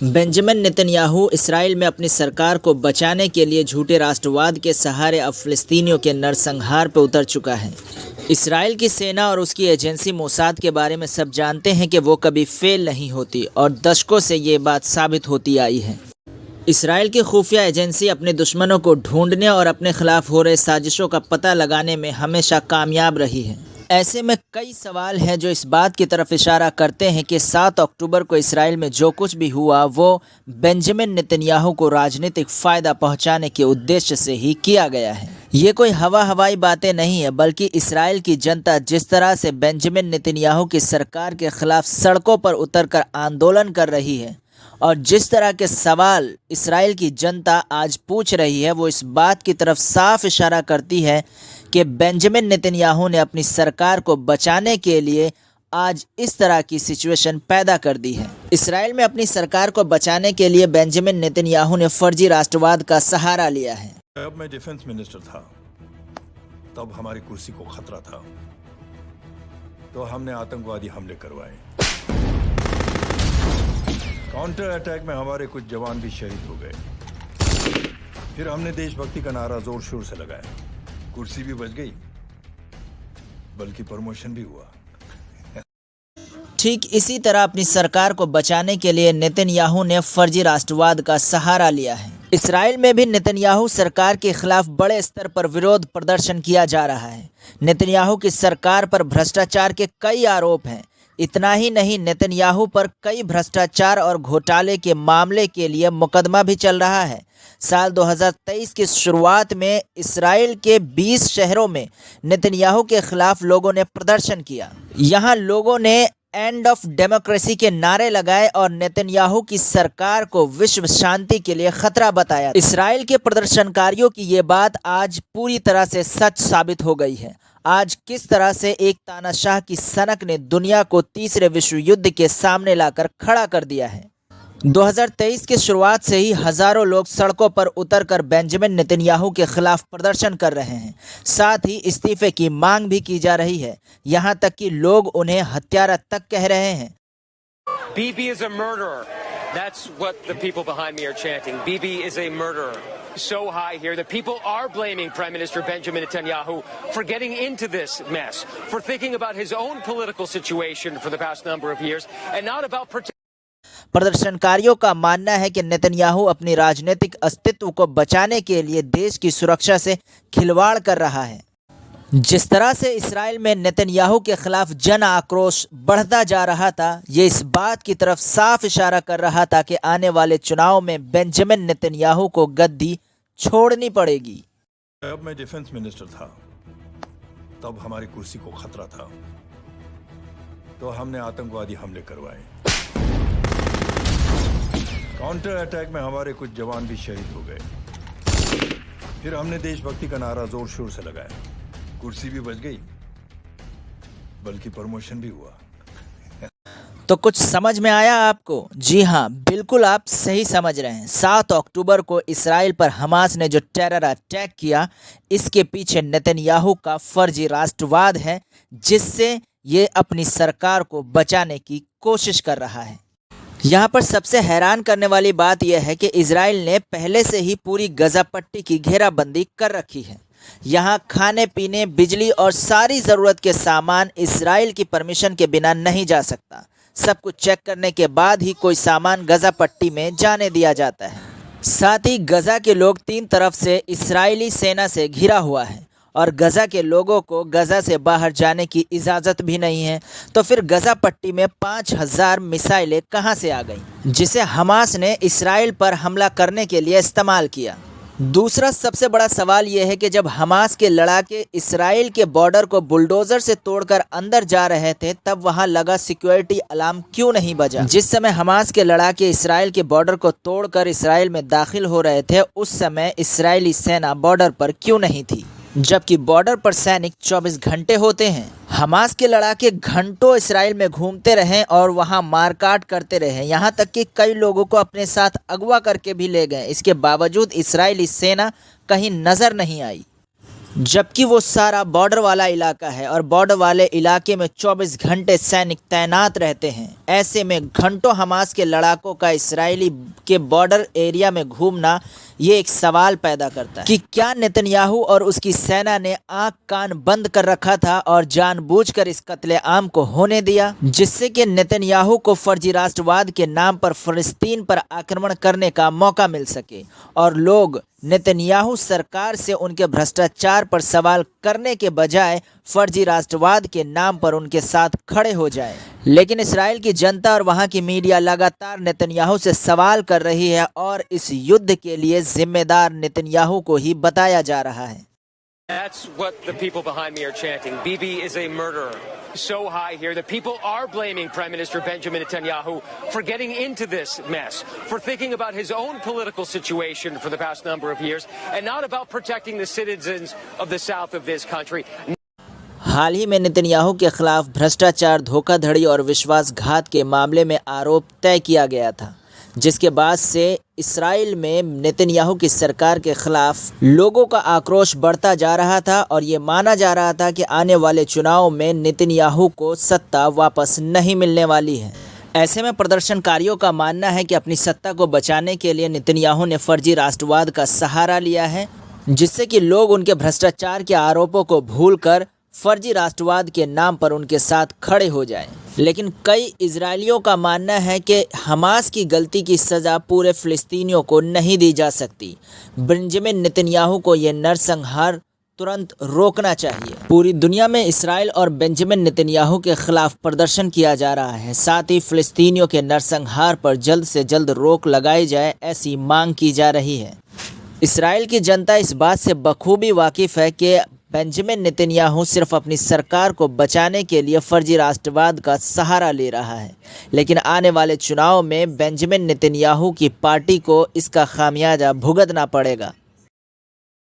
Benjamin Netanyahu Israel में अपनी सरकार को बचाने के लिए झूठे राष्ट्रवाद के सहारे अब फ़िलिस्तीनियों के नरसंहार पर उतर चुका है। इसराइल की सेना और उसकी एजेंसी मोसाद के बारे में सब जानते हैं कि वो कभी फेल नहीं होती और दशकों से ये बात साबित होती आई है। इसराइल की खुफिया एजेंसी अपने दुश्मनों को ढूंढने और अपने खिलाफ हो रहे साजिशों का पता लगाने में हमेशा कामयाब रही है। ऐसे में कई सवाल हैं जो इस बात की तरफ इशारा करते हैं कि 7 अक्टूबर को इसराइल में जो कुछ भी हुआ वो बेंजामिन नेतन्याहू को राजनीतिक फ़ायदा पहुंचाने के उद्देश्य से ही किया गया है। ये कोई हवाई बातें नहीं है, बल्कि इसराइल की जनता जिस तरह से बेंजामिन नेतन्याहू की सरकार के खिलाफ सड़कों पर उतरकर आंदोलन कर रही है और जिस तरह के सवाल इसराइल की जनता आज पूछ रही है, वो इस बात की तरफ साफ इशारा करती है कि बेंजामिन नेतन्याहू ने अपनी सरकार को बचाने के लिए आज इस तरह की सिचुएशन पैदा कर दी है। इसराइल में अपनी सरकार को बचाने के लिए बेंजामिन नेतन्याहू ने फर्जी राष्ट्रवाद का सहारा लिया है। जब मैं डिफेंस मिनिस्टर था तब हमारी कुर्सी को खतरा था, तो हमने आतंकवादी हमले करवाए। काउंटर अटैक में हमारे कुछ जवान भी शहीद हो गए। फिर हमने देशभक्ति का नारा जोर शोर से लगाया। कुर्सी भी बच गई, बल्कि प्रमोशन भी हुआ। ठीक इसी तरह अपनी सरकार को बचाने के लिए नेतन्याहू ने फर्जी राष्ट्रवाद का सहारा लिया है। इसराइल में भी नेतन्याहू सरकार के खिलाफ बड़े स्तर पर विरोध प्रदर्शन किया जा रहा है। नेतन्याहू की सरकार पर भ्रष्टाचार के कई आरोप हैं। इतना ही नहीं, नेतन्याहू पर कई भ्रष्टाचार और घोटाले के मामले के लिए मुकदमा भी चल रहा है। साल 2023 की शुरुआत में इसराइल के 20 शहरों में नेतन्याहू के खिलाफ लोगों ने प्रदर्शन किया। यहाँ लोगों ने एंड ऑफ डेमोक्रेसी के नारे लगाए और नेतन्याहू की सरकार को विश्व शांति के लिए खतरा बताया। इसराइल के प्रदर्शनकारियों की ये बात आज पूरी तरह से सच साबित हो गई है। आज किस तरह से एक तानाशाह की सनक ने दुनिया को तीसरे विश्व युद्ध के सामने लाकर खड़ा कर दिया है। 2023 की शुरुआत से ही हजारों लोग सड़कों पर उतरकर बेंजामिन नेतन्याहू के खिलाफ प्रदर्शन कर रहे हैं। साथ ही इस्तीफे की मांग भी की जा रही है। यहाँ तक कि लोग उन्हें हत्यारा तक कह रहे हैं। Bibi is a murderer. That's what the people behind me are chanting. Bibi is a murderer. So high here that people are blaming Prime Minister Benjamin Netanyahu for getting into this mess, for thinking about his own political situation for the past number of years and not about protecting. प्रदर्शनकारियों का मानना है कि Netanyahu अपनी राजनीतिक अस्तित्व को बचाने के लिए देश की सुरक्षा से खिलवाड़ कर रहा है। जिस तरह से इसराइल में नेतन्याहू के खिलाफ जन आक्रोश बढ़ता जा रहा था, ये इस बात की तरफ साफ इशारा कर रहा था कि आने वाले चुनाव में बेंजामिन नेतन्याहू को गद्दी छोड़नी पड़ेगी। जब मैं डिफेंस मिनिस्टर था तब हमारी कुर्सी को खतरा था, तो हमने आतंकवादी हमले करवाए। काउंटर अटैक में हमारे कुछ जवान भी शहीद हो गए। फिर हमने देशभक्ति का नारा जोर शोर से लगाया। कुर्सी भी बच गई, बल्कि प्रमोशन भी हुआ। तो कुछ समझ में आया आपको? जी हाँ, बिल्कुल आप सही समझ रहे हैं। 7 अक्टूबर को इसराइल पर हमास ने जो टेरर अटैक किया, इसके पीछे नेतन्याहू का फर्जी राष्ट्रवाद है, जिससे ये अपनी सरकार को बचाने की कोशिश कर रहा है। यहाँ पर सबसे हैरान करने वाली बात यह है कि इजराइल ने पहले से ही पूरी गजा पट्टी की घेराबंदी कर रखी है। यहाँ खाने पीने, बिजली और सारी ज़रूरत के सामान इसराइल की परमिशन के बिना नहीं जा सकता। सब कुछ चेक करने के बाद ही कोई सामान गजा पट्टी में जाने दिया जाता है। साथ ही गजा के लोग 3 तरफ से इस्राएली सेना से घिरा हुआ है और गजा के लोगों को गजा से बाहर जाने की इजाज़त भी नहीं है। तो फिर गजा पट्टी में 5000 मिसाइलें कहां से आ गईं, जिसे हमास ने इसराइल पर हमला करने के लिए इस्तेमाल किया। दूसरा सबसे बड़ा सवाल यह है कि जब हमास के लड़ाके इसराइल के बॉर्डर को बुलडोज़र से तोड़कर अंदर जा रहे थे, तब वहां लगा सिक्योरिटी अलार्म क्यों नहीं बजा? जिस समय हमास के लड़ाके इसराइल के बॉर्डर को तोड़कर इसराइल में दाखिल हो रहे थे, उस समय इसराइली सेना बॉर्डर पर क्यों नहीं थी? जबकि बॉर्डर पर सैनिक 24 घंटे होते हैं। हमास के लड़ाके घंटों इसराइल में घूमते रहे और वहां मारकाट करते रहे, यहाँ तक कि कई लोगों को अपने साथ अगवा करके भी ले गए। इसके बावजूद इसराइली सेना कहीं नज़र नहीं आई। जबकि वो सारा बॉर्डर वाला इलाका है और बॉर्डर वाले इलाके में 24 घंटे सैनिक तैनात रहते हैं। ऐसे में घंटों हमास के लड़ाकों का इसराइली के बॉर्डर एरिया में घूमना ये एक सवाल पैदा करता है कि क्या नेतन्याहू और उसकी सेना ने आंख कान बंद कर रखा था और जानबूझकर इस कत्लेआम को होने दिया, जिससे कि नेतन्याहू को फर्जी राष्ट्रवाद के नाम पर फिलिस्तीन पर आक्रमण करने का मौका मिल सके और लोग नेतन्याहू सरकार से उनके भ्रष्टाचार पर सवाल करने के बजाय फर्जी राष्ट्रवाद के नाम पर उनके साथ खड़े हो जाएं। लेकिन इसराइल की जनता और वहां की मीडिया लगातार नेतन्याहू से सवाल कर रही है और इस युद्ध के लिए जिम्मेदार नेतन्याहू को ही बताया जा रहा है। That's what the people behind me are chanting. Bibi is a murderer. So high here that people are blaming Prime Minister Benjamin Netanyahu for getting into this mess, for thinking about his own political situation for the past number of years, and not about protecting the citizens of the south of this country. हाल ही में Netanyahu के खिलाफ भ्रष्टाचार, धोखाधड़ी और विश्वासघात के मामले में आरोप तय किया गया था, जिसके बाद से इसराइल में नेतन्याहू की सरकार के खिलाफ लोगों का आक्रोश बढ़ता जा रहा था और ये माना जा रहा था कि आने वाले चुनाव में नेतन्याहू को सत्ता वापस नहीं मिलने वाली है। ऐसे में प्रदर्शनकारियों का मानना है कि अपनी सत्ता को बचाने के लिए नेतन्याहू ने फर्जी राष्ट्रवाद का सहारा लिया है, जिससे कि लोग उनके भ्रष्टाचार के आरोपों को भूलकर फर्जी राष्ट्रवाद के नाम पर उनके साथ खड़े हो जाएं। लेकिन कई इजरायलियों का मानना है कि हमास की गलती की सज़ा पूरे फ़िलिस्तीनियों को नहीं दी जा सकती। बेंजामिन नेतन्याहू को यह नरसंहार तुरंत रोकना चाहिए। पूरी दुनिया में इसराइल और बेंजामिन नेतन्याहू के खिलाफ प्रदर्शन किया जा रहा है। साथ ही फ़िलिस्तीनियों के नरसंहार पर जल्द से जल्द रोक लगाई जाए, ऐसी मांग की जा रही है। इसराइल की जनता इस बात से बखूबी वाकिफ़ है कि बेंजामिन नेतन्याहू सिर्फ अपनी सरकार को बचाने के लिए फर्जी राष्ट्रवाद का सहारा ले रहा है, लेकिन आने वाले चुनाव में बेंजामिन नेतन्याहू की पार्टी को इसका खामियाजा भुगतना पड़ेगा।